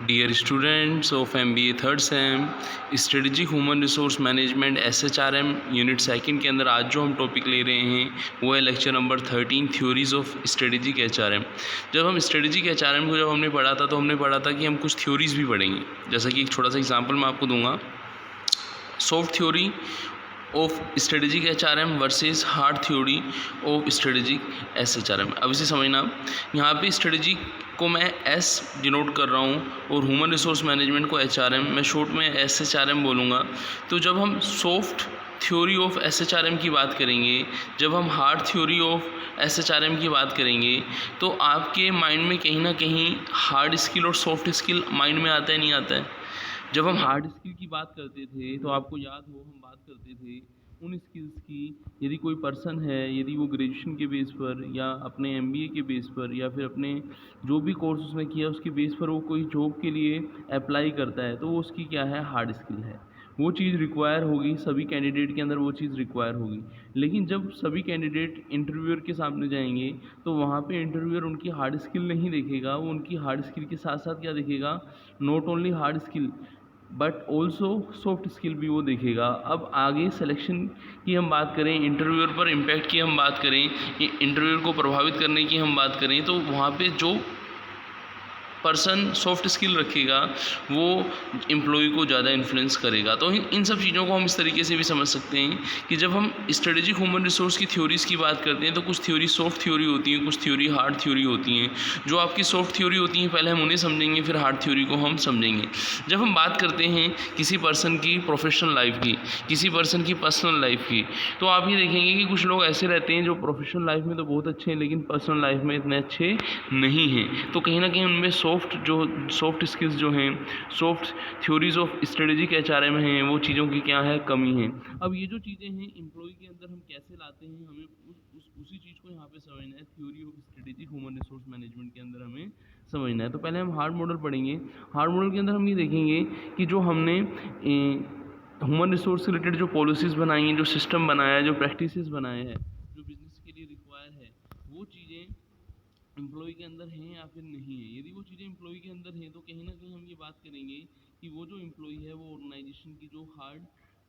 Dear students of MBA third sem, strategic human resource management SHRM unit second के अंदर आज जो हम टॉपिक ले रहे हैं वो है lecture number 13 theories of strategic HRM। जब हम स्ट्रेटजिक HRM को हमने पढ़ा था तो हमने पढ़ा था कि हम कुछ थ्योरीज भी पढ़ेंगे। जैसा कि एक छोटा सा एग्जाम्पल मैं आपको दूंगा, soft theory of strategic HRM versus hard theory of strategic SHRM। अब इसे समझना, यहाँ पे स्ट्रेटजिक को मैं S डिनोट कर रहा हूँ और ह्यूमन रिसोर्स मैनेजमेंट को HRM, मैं शॉर्ट में SHRM बोलूँगा। तो जब हम सॉफ्ट थ्योरी ऑफ SHRM की बात करेंगे, जब हम हार्ड थ्योरी ऑफ SHRM की बात करेंगे, तो आपके माइंड में कहीं ना कहीं हार्ड स्किल और सॉफ्ट स्किल माइंड में आता है, नहीं आता है। जब हम हार्ड स्किल की बात करते थे तो आपको याद हो हम बात करते थे उन स्किल्स की, यदि कोई पर्सन है, यदि वो ग्रेजुएशन के बेस पर या अपने MBA के बेस पर या फिर अपने जो भी कोर्स उसने किया उसके बेस पर वो कोई जॉब के लिए अप्लाई करता है, तो वो उसकी क्या है, हार्ड स्किल है। वो चीज़ रिक्वायर होगी, सभी कैंडिडेट के अंदर वो चीज़ रिक्वायर होगी। लेकिन जब सभी कैंडिडेट इंटरव्यूअर के सामने जाएंगे तो वहाँ पे इंटरव्यूअर उनकी हार्ड स्किल नहीं देखेगा, वो उनकी हार्ड स्किल के साथ साथ क्या देखेगा, not only hard skill but also soft skill भी वो देखेगा। अब आगे सिलेक्शन की हम बात करें, इंटरव्यूअर पर इम्पैक्ट की हम बात करें, इंटरव्यूअर को प्रभावित करने की हम बात करें, तो वहाँ पे जो पर्सन सॉफ्ट स्किल रखेगा वो एम्प्लॉय को ज़्यादा इन्फ्लुएंस करेगा। तो इन सब चीज़ों को हम इस तरीके से भी समझ सकते हैं कि जब हम स्ट्रेटेजिक ह्यूमन रिसोर्स की थ्योरीज़ की बात करते हैं तो कुछ थ्योरी सॉफ्ट थ्योरी होती हैं, कुछ थ्योरी हार्ड थ्योरी होती हैं। जो आपकी सॉफ्ट थ्योरी होती हैं पहले हम उन्हें समझेंगे, फिर हार्ड थ्योरी को हम समझेंगे। जब हम बात करते हैं किसी पर्सन की प्रोफेशनल लाइफ की, किसी पर्सन की पर्सनल लाइफ की, तो आप ये देखेंगे कि कुछ लोग ऐसे रहते हैं जो प्रोफेशनल लाइफ में तो बहुत अच्छे हैं लेकिन पर्सनल लाइफ में इतने अच्छे नहीं हैं। तो कहीं ना कहीं उनमें सॉफ्ट स्किल्स जो हैं, soft theories of strategic HRM हैं, वो चीज़ों की क्या है, कमी है। अब ये जो चीज़ें हैं एम्प्लॉय के अंदर हम कैसे लाते हैं, हमें उसी चीज़ को यहाँ पे समझना है। Theory of strategic human resource management के अंदर हमें समझना है। तो पहले हम हार्ड मॉडल पढ़ेंगे। हार्ड मॉडल के अंदर हम ये देखेंगे कि जो हमने ह्यूमन रिसोर्स से रिलेटेड जो पॉलिसीज़ बनाई हैं, जो सिस्टम बनाया है, जो प्रैक्टिसेस बनाए हैं, जो बिजनेस के लिए रिक्वायर है, वो चीज़ें एम्प्लॉय के अंदर हैं या फिर नहीं है। यदि वो चीज़ें एम्प्लॉय के अंदर हैं तो कहीं ना कहीं हम ये बात करेंगे कि वो जो एम्प्लॉय है वो ऑर्गेनाइजेशन की जो हार्ड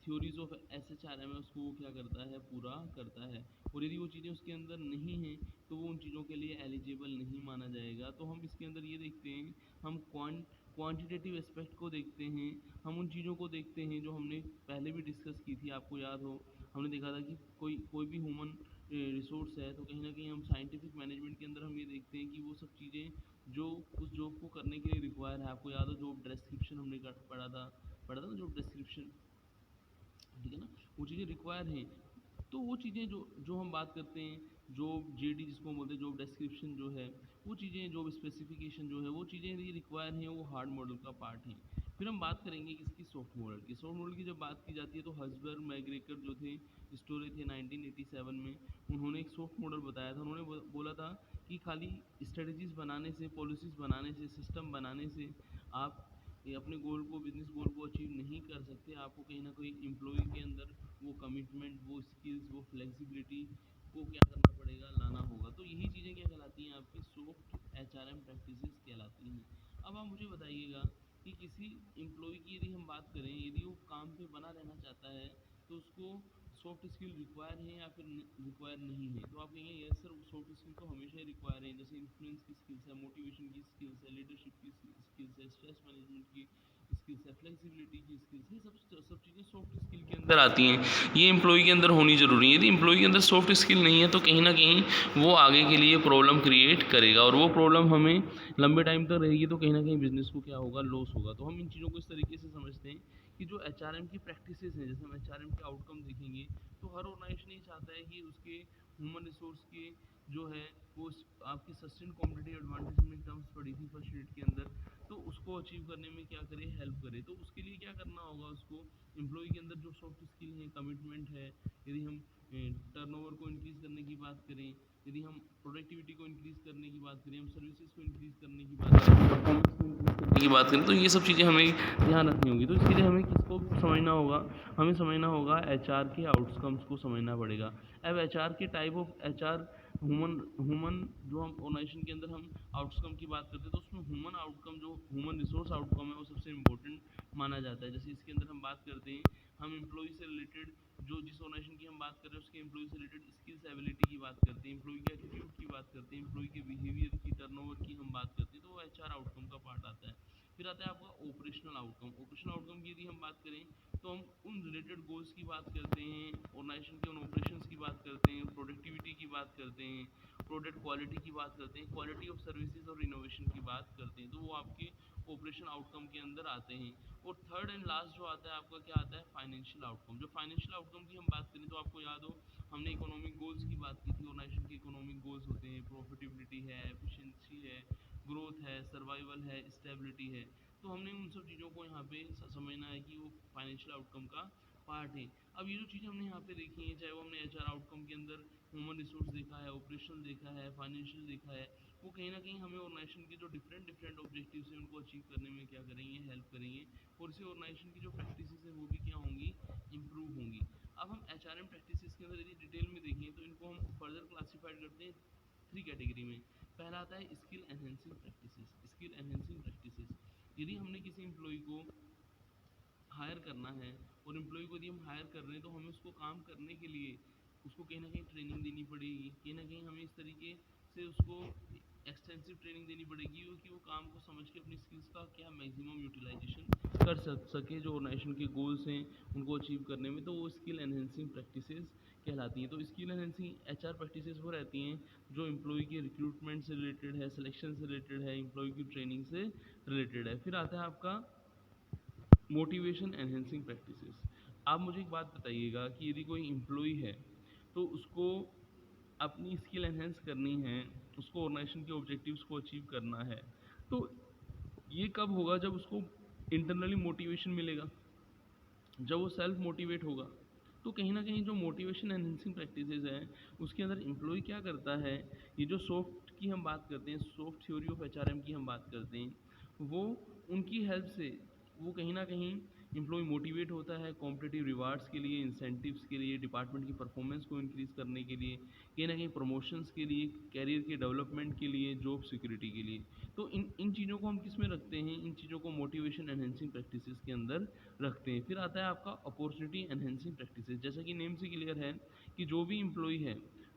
थ्योरीज ऑफ SHRM है उसको वो क्या करता है, पूरा करता है। और यदि वो चीज़ें उसके अंदर नहीं हैं तो वो उन चीज़ों के लिए एलिजिबल नहीं माना जाएगा। तो हम इसके अंदर ये देखते हैं, हम क्वांटिटेटिव एस्पेक्ट को देखते हैं, हम उन चीज़ों को देखते हैं जो हमने पहले भी डिस्कस की थी। आपको याद हो हमने देखा था कि कोई भी ह्यूमन रिसोर्स है तो कहीं ना कहीं हम साइंटिफिक मैनेजमेंट के अंदर हम ये देखते हैं कि वो सब चीज़ें जो उस जॉब को करने के लिए रिक्वायर है। आपको याद हो जॉब डिस्क्रिप्शन हमने पढ़ा था ना, जॉब डिस्क्रिप्शन, ठीक है ना, वो चीज़ें रिक्वायर हैं। तो वो चीज़ें जो हम बात करते हैं, जॉब JD जिसको हम बोलते हैं, जॉब डिस्क्रिप्शन जो है, वो चीज़ें, जॉब स्पेसिफिकेशन जो है, वो चीज़ें यदि रिक्वायर हैं वो हार्ड मॉडल का पार्ट है। फिर हम बात करेंगे किसकी, सॉफ्ट मॉडल की। सॉफ्ट मॉडल की जब बात की जाती है तो हर्ट्ज़बर्ग मैकग्रेगर जो थे, स्टोरी थे 1987 में, उन्होंने एक सॉफ्ट मॉडल बताया था। उन्होंने बोला था कि खाली स्ट्रेटजीज बनाने से, पॉलिसीज़ बनाने से, सिस्टम बनाने से आप ये अपने गोल को, बिजनेस गोल को अचीव नहीं कर सकते। आपको कहीं ना कहीं एम्प्लॉय के अंदर वो कमिटमेंट, वो स्किल्स, वो फ्लेक्सिबिलिटी को क्या करना पड़ेगा, लाना होगा। तो यही चीज़ें क्या कहलाती हैं, आपकी सॉफ्ट HRM प्रैक्टिसेस कहलाती हैं। अब आप मुझे बताइएगा कि किसी एम्प्लॉय की यदि हम बात करें, यदि वो काम पे बना रहना चाहता है तो उसको सॉफ्ट स्किल रिक्वायर है या फिर रिक्वायर नहीं है। तो आप कहेंगे यस सर, सॉफ्ट स्किल तो हमेशा रिक्वायर है। जैसे इन्फ्लुएंस की स्किल्स है, मोटिवेशन की स्किल्स है, लीडरशिप की स्किल्स है, स्ट्रेस मैनेजमेंट की स्किल्स है, फ्लेक्सिबिलिटी की स्किल्स है, सब चीज़ें सॉफ्ट स्किल के अंदर आती हैं। ये एम्प्लॉय के अंदर होनी ज़रूरी है। यदि एम्प्लॉय के अंदर सॉफ्ट स्किल नहीं है तो कहीं ना कहीं वो आगे के लिए प्रॉब्लम क्रिएट करेगा और वो प्रॉब्लम हमें लंबे टाइम तक रहेगी, तो कहीं ना कहीं बिजनेस को क्या होगा, लॉस होगा। तो हम इन चीज़ों को इस तरीके से समझते हैं कि जो HRM की प्रैक्टिसेस हैं, जैसे हम HRM के आउटकम देखेंगे तो हर ऑर्गेनाइजेशन ये चाहता है कि उसके ह्यूमन रिसोर्स के जो है वो आपकी सस्टेन कॉम्पिटिटिव एडवांटेज में टर्म्स पड़ी थी फर्स्ट यूनिट के अंदर, तो उसको अचीव करने में क्या करे, हेल्प करे। तो उसके लिए क्या करना होगा, उसको एम्प्लॉय के अंदर जो सॉफ्ट स्किल है, कमिटमेंट है, यदि हम टर्नओवर को इंक्रीज़ करने की बात करें, यदि हम प्रोडक्टिविटी को इंक्रीज़ करने की बात करें, हम सर्विसेज को इंक्रीज़ करने की बात करें, परफॉर्मेंस को इंक्रीज़ करने की बात करें, तो ये सब चीज़ें हमें ध्यान रखनी होगी। तो इसके लिए हमें किसको समझना होगा, हमें समझना होगा HR के आउटकम्स को समझना पड़ेगा। अब HR के टाइप ऑफ HR ह्यूमन जो हम ऑर्गेनाइजेशन के अंदर हम आउटकम की बात करते हैं तो उसमें ह्यूमन आउटकम जो ह्यूमन रिसोर्स आउटकम है वो सबसे इम्पोर्टेंट माना जाता है। जैसे इसके अंदर हम बात करते हैं, हम एम्प्लॉय से रिलेटेड जो जिस ऑर्गेनाइजेशन की हम बात कर रहे हैं उसके एम्प्लॉय से रिलेटेड स्किल्स एबिलिटी की बात करते हैं, एम्प्लॉय के एटीट्यूड की बात करते हैं, एम्प्लॉय के बिहेवियर की, टर्नओवर की हम बात करते हैं, तो वो एचआर आउटकम का पार्ट आता है। फिर आता है आपका ऑपरेशनल आउटकम। ऑपरेशनल आउटकम की यदि हम बात करें तो हम उन रिलेटेड गोल्स की बात करते हैं, ऑर्गेनाइजेशन के उन ऑपरेशंस की बात करते हैं, प्रोडक्टिविटी की बात करते हैं, प्रोडक्ट क्वालिटी की बात करते हैं, क्वालिटी ऑफ सर्विसेज और इनोवेशन की बात करते हैं, तो वो आपके ऑपरेशन आउटकम के अंदर आते हैं। और थर्ड एंड लास्ट जो आता है आपका क्या आता है, फाइनेंशियल आउटकम। जो फाइनेंशियल आउटकम की हम बात करें तो आपको याद हो हमने इकोनॉमिक गोल्स की बात की थी। ऑर्गेनाइजेशन के इकोनॉमिक गोल्स होते हैं, प्रॉफिटेबिलिटी है, एफिशिएंसी है, ग्रोथ है, सर्वाइवल है, स्टेबिलिटी है। तो हमने उन सब चीज़ों को यहाँ पे समझना है कि वो फाइनेंशियल आउटकम का पार्ट है। अब ये जो चीज़ हमने यहाँ पे देखी है, चाहे वो हमने एचआर आउटकम के अंदर ह्यूमन रिसोर्स देखा है, ऑपरेशनल देखा है, फाइनेंशियल देखा है, वो कहीं ना कहीं हमें ऑर्गेनाइजेशन के जो डिफरेंट डिफरेंट ऑब्जेक्टिव्स हैं उनको अचीव करने में क्या करेंगे, हेल्प करेंगे। और इससे ऑर्गेनाइजेशन की जो प्रैक्टिसेस हैं वो भी क्या होंगी, इंप्रूव होंगी। अब हम एचआरएम प्रैक्टिसेस के अंदर यदि डिटेल में देखें तो इनको हम फर्दर क्लासीफाइड करते हैं 3 कैटेगरी में। पहला आता है skill enhancing practices. Skill enhancing practices, यदि हमने किसी एम्प्लॉय को हायर करना है और एम्प्लॉय को यदि हम हायर कर रहे हैं तो हमें उसको काम करने के लिए उसको कहीं ना कहीं ट्रेनिंग देनी पड़ेगी, कहीं ना कहीं हमें इस तरीके से उसको एक्सटेंसिव ट्रेनिंग देनी पड़ेगी कि वो काम को समझ के अपनी स्किल्स का क्या मैक्सिमम यूटिलाइजेशन कर सके जो ऑर्गेनाइजेशन के गोल्स हैं उनको अचीव करने में। तो वो स्किल एनहेंसिंग प्रैक्टिसेस कहलाती हैं। तो स्किल एनहेंसिंग एचआर प्रैक्टिसेस वो रहती हैं जो एम्प्लॉय के रिक्रूटमेंट से रिलेटेड है, सिलेक्शन से रिलेटेड है, एम्प्लॉय की ट्रेनिंग से रिलेटेड है। फिर आता है आपका मोटिवेशन एनहेंसिंग प्रैक्टिसेस। आप मुझे एक बात बताइएगा कि यदि कोई एम्प्लॉय है तो उसको अपनी स्किल एनहेंस करनी है, उसको ऑर्गेनाइजेशन के ऑब्जेक्टिव्स को अचीव करना है, तो ये कब होगा, जब उसको इंटरनली मोटिवेशन मिलेगा, जब वो सेल्फ मोटिवेट होगा। तो कहीं ना कहीं जो मोटिवेशन एनहेंसिंग प्रैक्टिसेस हैं उसके अंदर एम्प्लॉय क्या करता है, ये जो सॉफ्ट की हम बात करते हैं, सॉफ्ट थ्योरी ऑफ एचआरएम की हम बात करते हैं, वो उनकी हेल्प से वो कहीं ना कहीं एम्प्लॉय मोटिवेट होता है कॉम्पिटिटिव रिवार्ड्स के लिए, इंसेंटिव्स के लिए, डिपार्टमेंट की परफॉर्मेंस को इंक्रीज़ करने के लिए, कहीं ना कहीं प्रमोशंस के लिए, कैरियर के डेवलपमेंट के लिए, जॉब सिक्योरिटी के लिए। तो इन चीज़ों को हम किस में रखते हैं, इन चीज़ों को मोटिवेशन एनहेंसिंग प्रैक्टिसेस के अंदर रखते हैं। फिर आता है आपका अपॉर्चुनिटी एनहेंसिंग प्रैक्टिसेस। जैसा कि नेम से क्लियर है कि जो भी एम्प्लॉय है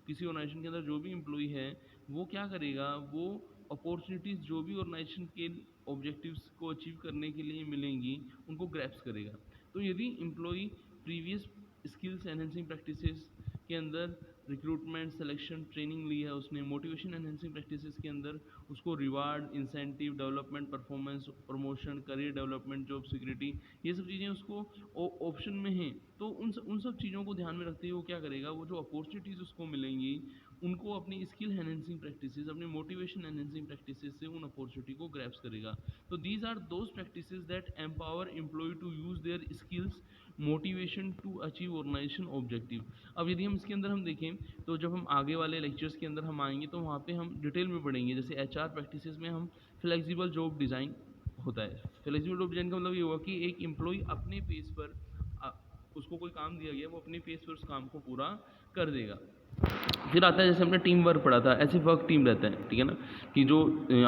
किसी ऑर्गेनाइजेशन के अंदर, जो भी एम्प्लॉय है वो क्या करेगा, वो अपॉर्चुनिटीज़ जो भी ऑर्गेनाइजेशन के ऑब्जेक्टिव्स को अचीव करने के लिए मिलेंगी उनको ग्रैप्स करेगा। तो यदि employ previous skills enhancing practices के अंदर रिक्रूटमेंट, सिलेक्शन, ट्रेनिंग ली है उसने, मोटिवेशन एनहेंसिंग प्रैक्टिसेस के अंदर उसको reward, incentive, development, performance, promotion, career development, job security, ये सब चीज़ें उसको ऑप्शन में हैं, तो उन सब चीज़ों को ध्यान में रखते हुए वो क्या करेगा, वो जो अपॉर्चुनिटीज़ उसको मिलेंगी उनको अपनी स्किल एनहेंसिंग प्रैक्टिसेस, अपने मोटिवेशन एनहेंसिंग प्रैक्टिसेस से उन अपॉर्चुनिटी को ग्रैब्स करेगा। तो these are those practices that empower employ to use their skills motivation to achieve organisation objective. अब यदि हम इसके अंदर हम देखें तो जब हम आगे वाले लेक्चर्स के अंदर हम आएंगे तो वहाँ पे हम डिटेल में पढ़ेंगे। जैसे एचआर प्रैक्टिसेस में हम फ्लेक्सिबल जॉब डिज़ाइन होता है। फ्लेक्सिबल जॉब डिज़ाइन का मतलब ये हुआ कि एक एम्प्लॉय अपने पेस पर उसको कोई काम दिया गया, वो अपने पेस पर उस काम को पूरा कर देगा। फिर आता है जैसे हमने टीम वर्क पढ़ा था, ऐसे वर्क टीम रहता है, ठीक है ना, कि जो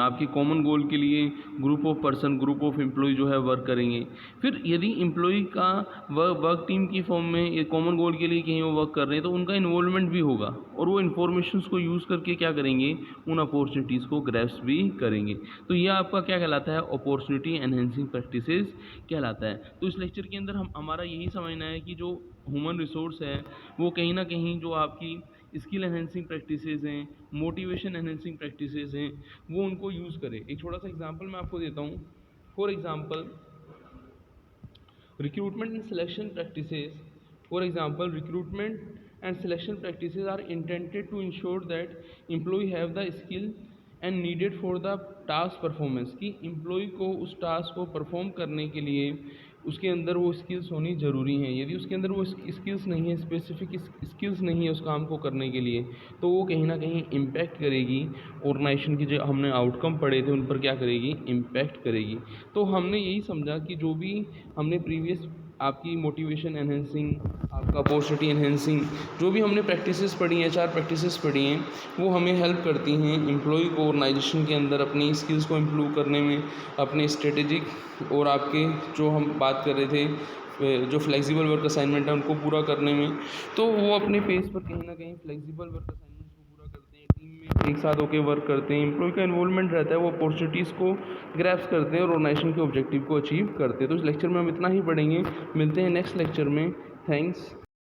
आपके कॉमन गोल के लिए group of person, group of employ जो है वर्क करेंगे। फिर यदि एम्प्लॉय का वर्क टीम की फॉर्म में ये कॉमन गोल के लिए कहीं वो वर्क कर रहे हैं तो उनका इन्वॉल्वमेंट भी होगा और वो इन्फॉर्मेशंस को यूज़ करके क्या करेंगे, उन अपॉर्चुनिटीज़ को ग्रैब्स भी करेंगे। तो ये आपका क्या कहलाता है, अपॉर्चुनिटी एनहेंसिंग प्रैक्टिसेस कहलाता है। तो इस लेक्चर के अंदर हमारा यही समझना है कि जो ह्यूमन रिसोर्स है वो कहीं ना कहीं जो आपकी स्किल एनहेंसिंग प्रैक्टिसेस हैं, मोटिवेशन एनहेंसिंग प्रैक्टिसेस हैं, वो उनको यूज़ करें। एक छोटा सा एग्जांपल मैं आपको देता हूँ। For example recruitment and selection practices, for example recruitment and selection practices are intended to ensure that employ have the skill and needed for the task performance, कि एम्प्लॉय को उस टास्क को परफॉर्म करने के लिए उसके अंदर वो स्किल्स होनी ज़रूरी हैं। यदि उसके अंदर वो स्किल्स नहीं है, स्पेसिफिक स्किल्स नहीं है उस काम को करने के लिए, तो वो कहीं ना कहीं इम्पैक्ट करेगी ऑर्गेनाइजेशन की जो हमने आउटकम पढ़े थे उन पर क्या करेगी, इम्पैक्ट करेगी। तो हमने यही समझा कि जो भी हमने प्रीवियस आपकी मोटिवेशन एनहेंसिंग, आपका अपॉर्चुनिटी एनहेंसिंग, जो भी हमने प्रैक्टिसेस पढ़ी हैं, 4 प्रैक्टिसेस पढ़ी हैं, वो हमें हेल्प करती हैं एम्प्लॉय को ऑर्गेनाइजेशन के अंदर अपनी स्किल्स को इम्प्रूव करने में, अपने स्ट्रेटेजिक और आपके जो हम बात कर रहे थे जो फ्लेक्सिबल वर्क असाइनमेंट है उनको पूरा करने में। तो वो अपने पेस पर कहीं ना कहीं फ्लेक्सिबल वर्क असाइनमेंट्स को पूरा करते हैं, टीम में एक साथ होकर वर्क करते हैं, एम्प्लॉय का इन्वॉल्वमेंट रहता है, वो अपॉर्चुनिटीज़ को ग्रैब्स करते हैं और ऑर्गेनाइजेशन के ऑब्जेक्टिव को अचीव करते हैं। तो इस लेक्चर में हम इतना ही पढ़ेंगे, मिलते हैं नेक्स्ट लेक्चर में। थैंक्स।